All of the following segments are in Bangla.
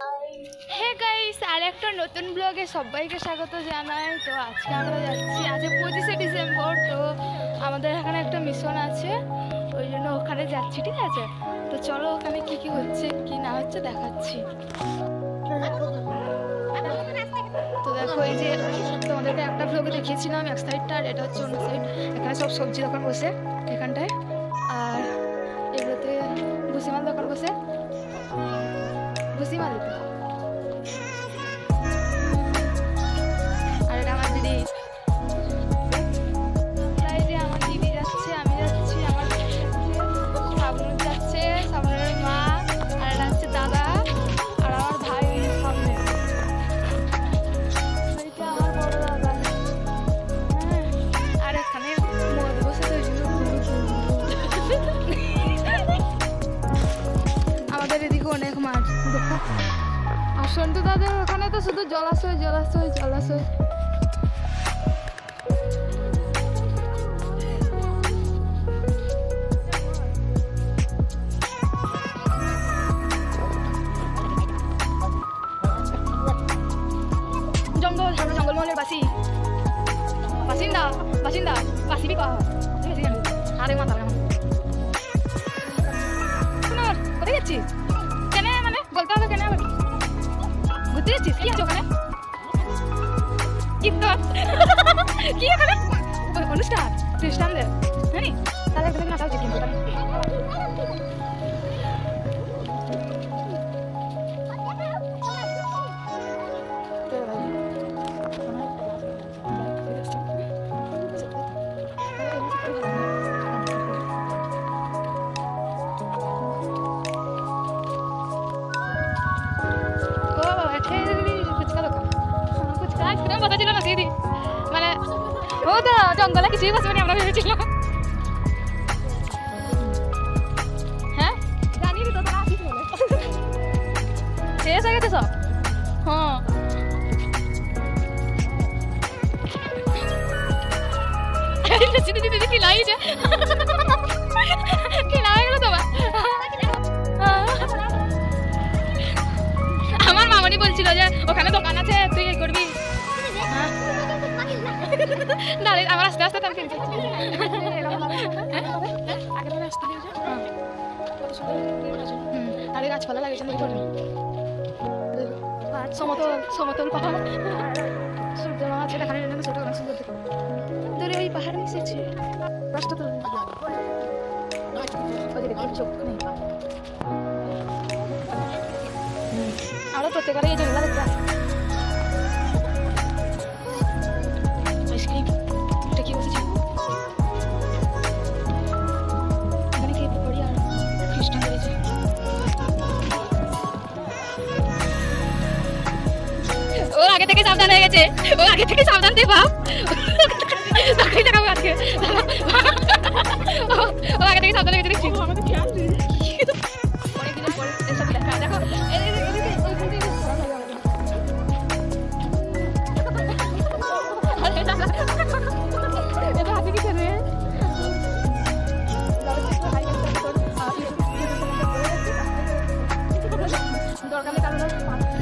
হে গাইস, আরেকটা নতুন ব্লগে সবাইকে স্বাগত জানাই। তো আজকে আমরা যাচ্ছি, আজ 25শে ডিসেম্বর। তো আমাদের এখানে একটা মিশন আছে, ওই জন্য ওখানে যাচ্ছি, ঠিক আছে? তো চলো ওখানে কি কি হচ্ছে কি না হচ্ছে দেখাচ্ছি। তো দেখো, এই যে তোমাদেরকে একটা ব্লগে দেখিয়েছিলাম এক সাইডটা, আর এটা হচ্ছে অন্য সাইড। এখানে সব সবজি দোকান বসে এখানটায়, আর এগুলোতে ভুসিমাল দোকান বসে, ভুসিমাল। আর এটা আমার দিদি, আমার দিদি যাচ্ছে, আমি যাচ্ছি, আমার সাবনুর যাচ্ছে, সাবনুরের মা, আর এটা হচ্ছে দাদা, আর আমার ভাই সামনে, এটা আমার বড় দাদা। হ্যাঁ, আর এখানে মদ বসে তো আমাদের এদিকে অনেক মাছ দেখো। আর সন্টু দাদের ওখানে তো শুধু জলাশয় জলাশয় জলাশয়। জঙ্গল, আমরা জঙ্গলমহলের বাসিন্দা বাসিবি কয়া হয়। আরে মাথা কোথায় যাচ্ছিস? কেন মানে বলতে হবে কেন? আবার ঘুরতে যাচ্ছিস? কি আছে ওখানে? কি এখানে অনুষ্ঠান খ্রিস্টানদের, জানি তাহলে এখানে নাচা উচিত। কিন্তু মানে ও তো জঙ্গলে কিছুই বসবে না, আমরা ভেবেছিলাম। হ্যাঁ জানি তো, তারা আসিস বলে শেষ হয়ে গেছে সব। হ্যাঁ দিদি কি লাগছে, কি লাগে গেলো তোমার? আমার মামনি বলছিল যে ওখানে দোকান আছে, তুই কি করবি? দাঁড়িয়ে আমার আস্তে আস্তে তার আরে গাছপালা লাগিয়েছেন সমতল সমতল পাহাড়, সূর্য আছে দেখানো ছোট অনেক সুন্দর দেখো। ধরে ওই পাহাড় মিশেছে রাস্তা তো চোখ নেই। আমরা প্রত্যেকবারে এই জঙ্গলা দেখতে আসি। ও আগে থেকে সাবধান হয়ে গেছে, ও আগে থেকে সাবধান তুই ভাব। আজকে ও আগে থেকে সাবধান হয়ে গেছে, দেখছি অনেকদিনের পরে এসব দেখা। দেখো হাসি কিছু রে দরকার নেই, কারণ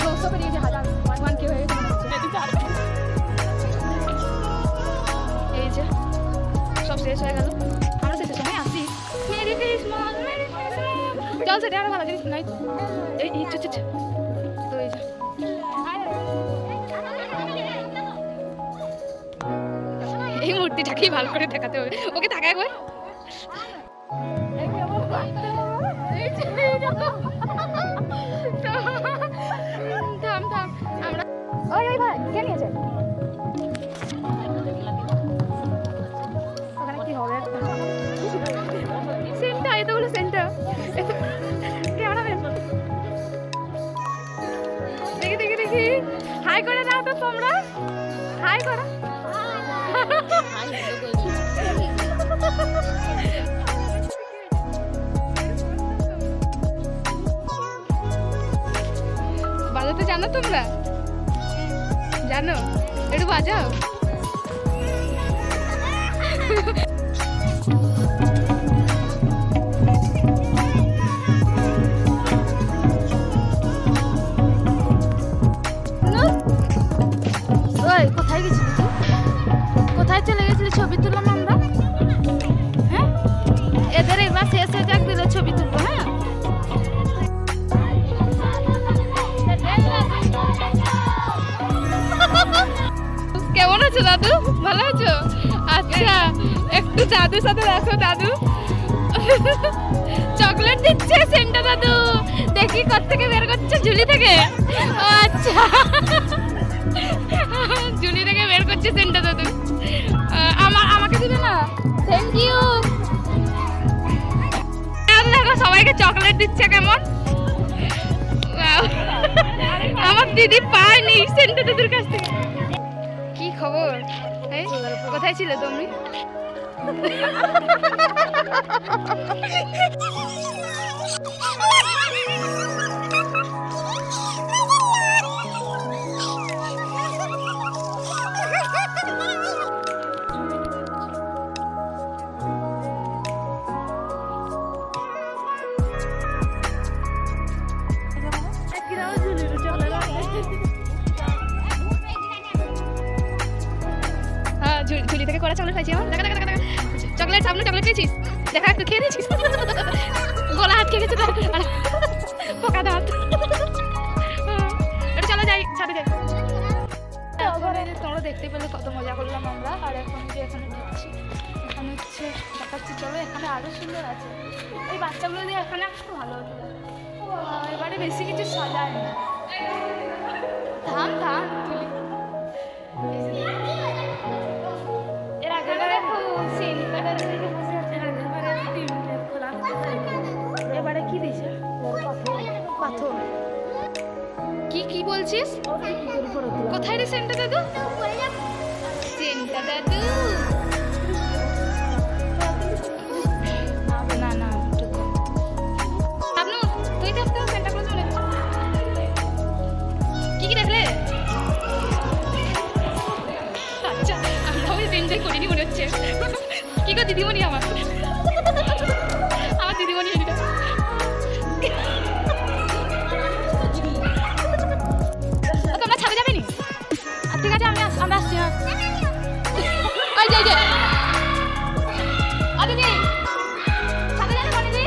200 পেরিয়েছে, 1000 1K হয়ে গেছে। এই যে সব শেষ হয়ে গেল, আমরা শেষের সময় আসি। মেরি ক্রিসমাস, মেরি ক্রিসমাস, চল সেটা আরো ভালো জিনিস নাই। এই তো এই যে এই মূর্তিটাকেই ভালো করে দেখাতে হবে, ওকে তাকায় একবার। আমরা ওই ভাই কে নিয়েছে ওখানে কি হবে? সেন্টার, এতগুলো সেন্টার, ক্যামেরাম্যান দেখি দেখি দেখি। হাই করে দাও তো তোমরা, হাই করো। বাজাতে জানো তোমরা? জানো? একটু বাজাও। আছো দাদু? ভালো আছো? আচ্ছা, একটু দাদুর সাথে দেখো। দাদু চকলেট দিচ্ছে সেন্টা দাদু। দেখি কোত্থেকে বের করছে, ঝুলি থেকে। আচ্ছা, ঝুলি থেকে বের করছে সেন্টা দাদু। আমাকে দিবে না? Thank you. দেখো সবাইকে চকলেট দিচ্ছে কেমন। আমার দিদি পায়নি সেন্টা দাদুর কাছ থেকে। কি খবর? কোথায় ছিলে তুমি? ঝুলি থেকে করা চকলেট খাইছি। আমার দেখা দেখা দেখা চকলেট, সামনে চকলেট খেয়েছিস? দেখা একটু খেয়ে দিয়েছিস? গলা হাত খেয়ে গেছে তো, পোকা দাঁত। চলো যাই, ছাদে যাই। তোমরা দেখতে পেলে কত মজা করলাম আমরা। আর এখন যে এখানে ঢুকছি, এখানে হচ্ছে দেখাচ্ছি। চলো, এখানে আরো সুন্দর আছে। এই বাচ্চাগুলো দিয়ে এখানে একটু ভালো হতো। এবারে বেশি কিছু সাজায় না। ধান ধান তুলি। এর আগের বারে এবারে কি দিছে? পাথর। কি কি বলছিস? কোথায় রে সেন্টা দাদু? সেন্টা দাদু না না, আপনি তুই দেখতে সেন্টা ক্লজ মনে কি কি দেখলে? আচ্ছা, আমরা ওই এনজয় করিনি মনে হচ্ছে। কি গো দিদিমণি, আমার দিদিমণি এটা। তোমরা ছাদে যাবে নি? ঠিক আছে, আমরা আসছি। ওই যাই যে দিদি ছাদে যাবে কোন দিদি?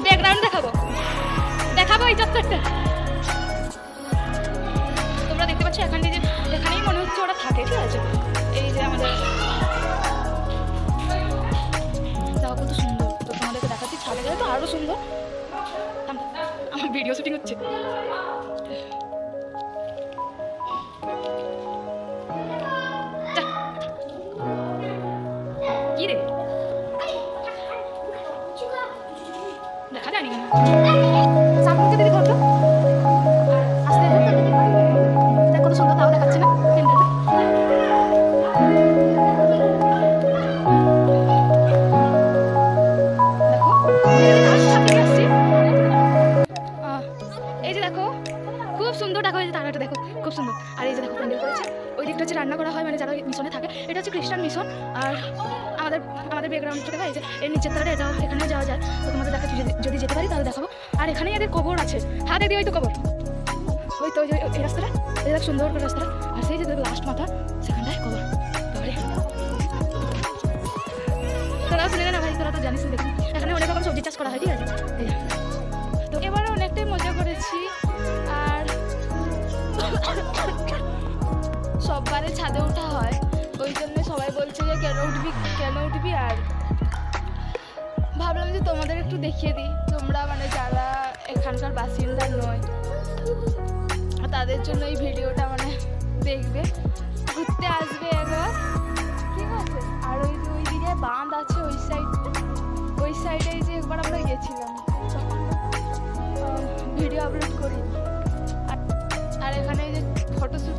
ব্যাকগ্রাউন্ড দেখাবো এই চত্বরটা। তোমরা দেখতে পাচ্ছ এখানেই মনে হচ্ছে ওরা থাকে। ঠিক আছে, এই যে আমাদের কত সুন্দর। তো তোমাদেরকে দেখাচ্ছি, ছাদে গেলে তো আরো সুন্দর। আমার ভিডিও শুটিং হচ্ছে। কি রে দেখা যায়নি কেন? সামনে দিদি ঘরটা আসতে কত সুন্দর, তাও দেখাচ্ছে না। এই যে দেখো খুব সুন্দর, দেখো এই যে তারাটা দেখো খুব সুন্দর। আর এই যে দেখো প্যান্ডেল করেছে, ওই দিকটা হচ্ছে রান্না করা হয়, মানে যারা মিশনে থাকে। এটা হচ্ছে খ্রিস্টান মিশন। আর আমাদের ব্যাকগ্রাউন্ডটা দেখা, এই যে এর নিচের তারা এটাও, এখানে যাওয়া যায়। তো তোমাদের দেখা যদি যেতে পারি তাহলে দেখাবো। আর এখানেই এদের কবর আছে। হাতে দিয়ে ওই তো কবর, ওই তো এই রাস্তাটা, এই দেখ সুন্দর করে রাস্তাটা। আর সেই যে লাস্ট মাথা সেখানটায় কবর। তোরাও শুনে না ভাই, তোরা তো জানিস। দেখুন এখানে অনেক রকম সবজি চাষ করা হয়। ঠিক আছে, তো এবারে অনেকটাই মজা করেছি। আর সববারে ছাদে ওঠা হয়, ওই জন্য সবাই বলছে যে কেন উঠবি। আর ভাবলাম যে তোমাদের একটু দেখিয়ে দিই। তোমরা মানে যারা এখানকার বাসিন্দা নয়, তাদের জন্য এই ভিডিওটা মানে দেখবে, ঘুরতে আসবে একবার। ঠিক আছে, আর ওই যে ওই দিকে বাঁধ আছে ওই সাইডে যে একবার আমরা গেছিলাম, ভিডিও আপলোড করি। আর এখানে এই যে ফটোশ্যুট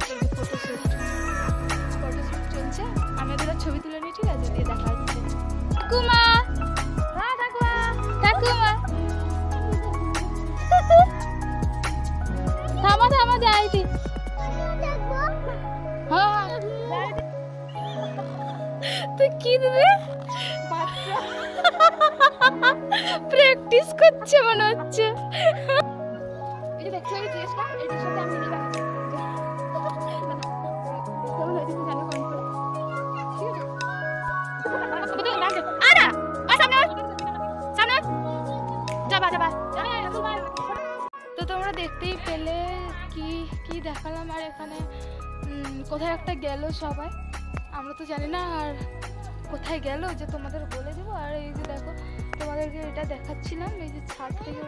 চলছে। আমি ওদের ছবি তুলে নিই। ঠিক আছে, দিয়ে দেখা হচ্ছে। ঠাকুমা থামা যাইতি। তুই কি দিবি? প্র্যাকটিস করছে মনে হচ্ছে। এই যে দেখছো এই ড্রেসটা, এই ড্রেসটা আমি নিয়ে রাখছি। কেমন হয়েছে তুমি জানো কমেন্ট করে। ঠিক আছে, আরে সামনে যাবা। তো তোমরা দেখতেই পেলে কি কি দেখালাম। আর এখানে কোথায় একটা গেল সবাই, আমরা তো জানি না আর কোথায় গেল যে তোমাদের বলে দেবো। আর এই যে দেখো তোমাদেরকে এটা দেখাচ্ছিলাম, এই যে ছাদ থেকে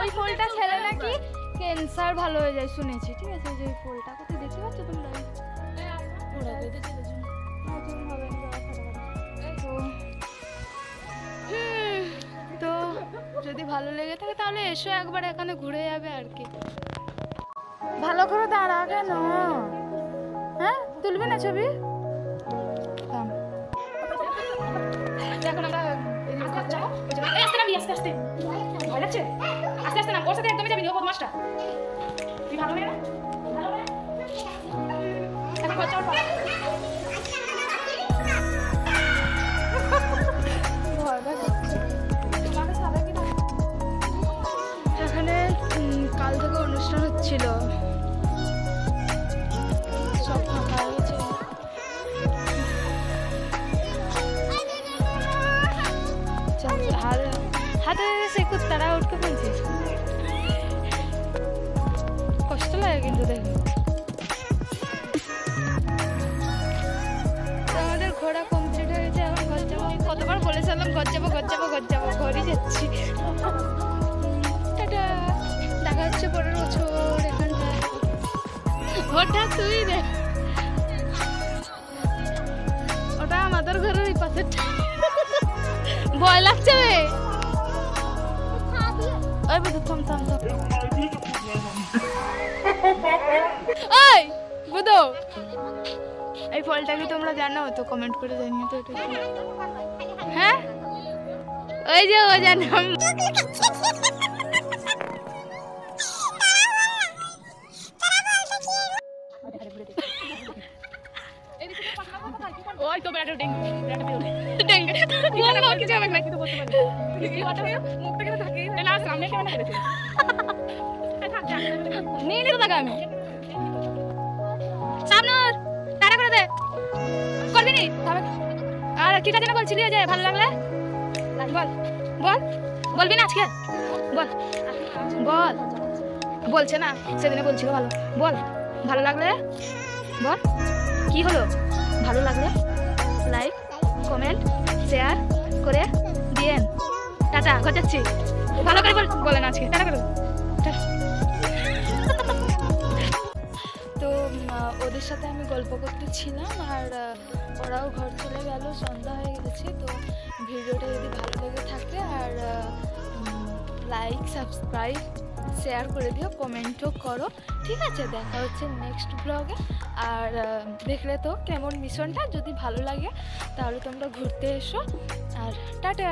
ওই ফুলটা খেলে নাকি ক্যান্সার ভালো হয়ে যায় শুনেছি। ঠিক আছে, যে ফুলটা কোথায় দেখতে পাচ্ছ তোমরা? তো যদি ভালো লেগে থাকে তাহলে এসো একবার, এখানে ঘুরে যাবে আর কি। ভালো করে দাঁড়া কেন? হ্যাঁ, তুলবি না ছবি? এখন আমরা আস্তে আস্তে ভয় লাগছে, আস্তে আস্তে না, ওর সাথে একদমই যাবি, ও বদমাসটা। তুই ভালো মেয়ে না? এখন খরচা ওর পালা। এখানে কাল থেকে অনুষ্ঠান হচ্ছিল, সব ফাঁকা হয়েছে। হাতে সে কুত্তারা উঠকে ফেলছিস, কষ্ট লাগে কিন্তু দেখো। আমাদের ঘোরা কমপ্লিট হয়ে গেছে, এখন ঘর যাবো। কতবার বলেছিলাম ঘর যাবো ঘর যাবো ঘর যাবো, ঘরই যাচ্ছি। টাটা, দেখা হচ্ছে 15 বছর এখানটায়। ওটা তুই দেখ, ওটা আমাদের ঘরের ওই পাশে। ভয় লাগছে রে, ওই বুধু থাম থাম থাম। ওই বুধু, এই ফলটা কি তোমরা জানো? তো কমেন্ট করে জানিও তো এটা কি। হ্যাঁ, ওই যে ও জানো। ওই তো বেটা ডেঙ্গু ডেঙ্গু ডেঙ্গু কি যাবে না, কিছু বলতে পারি কি কথা হলো, মুখটা কেন থাকে না, সামনে কেন করেছে? নিয়ে নিতে থাকা আমি সামনে তাড়া করে দে, করবি নি? আর কিটা যেন বলছিলি যে ভালো লাগলে বল বল, বলবি না আজকে? বল বল, বলছে না, সেদিনে বলছিল ভালো। বল ভালো লাগলে বল, কি হলো? ভালো লাগলে লাইক কমেন্ট শেয়ার করে দিয়েন। টাটা, ঘর যাচ্ছি। ভালো করে বলেন আজকে, টাটা করে। তো ওদের সাথে আমি গল্প করতেছিলাম আর ওরাও ঘর চলে গেল, সন্ধ্যা হয়ে গেছে। তো ভিডিওটা যদি ভালো লেগে থাকে আর লাইক সাবস্ক্রাইব শেয়ার করে দিও, কমেন্টও করো। ঠিক আছে, দেখা হচ্ছে নেক্সট ব্লগে। আর দেখলে তো কেমন মিশনটা, যদি ভালো লাগে তাহলে তোমরা ঘুরতে এসো। আর টাটা।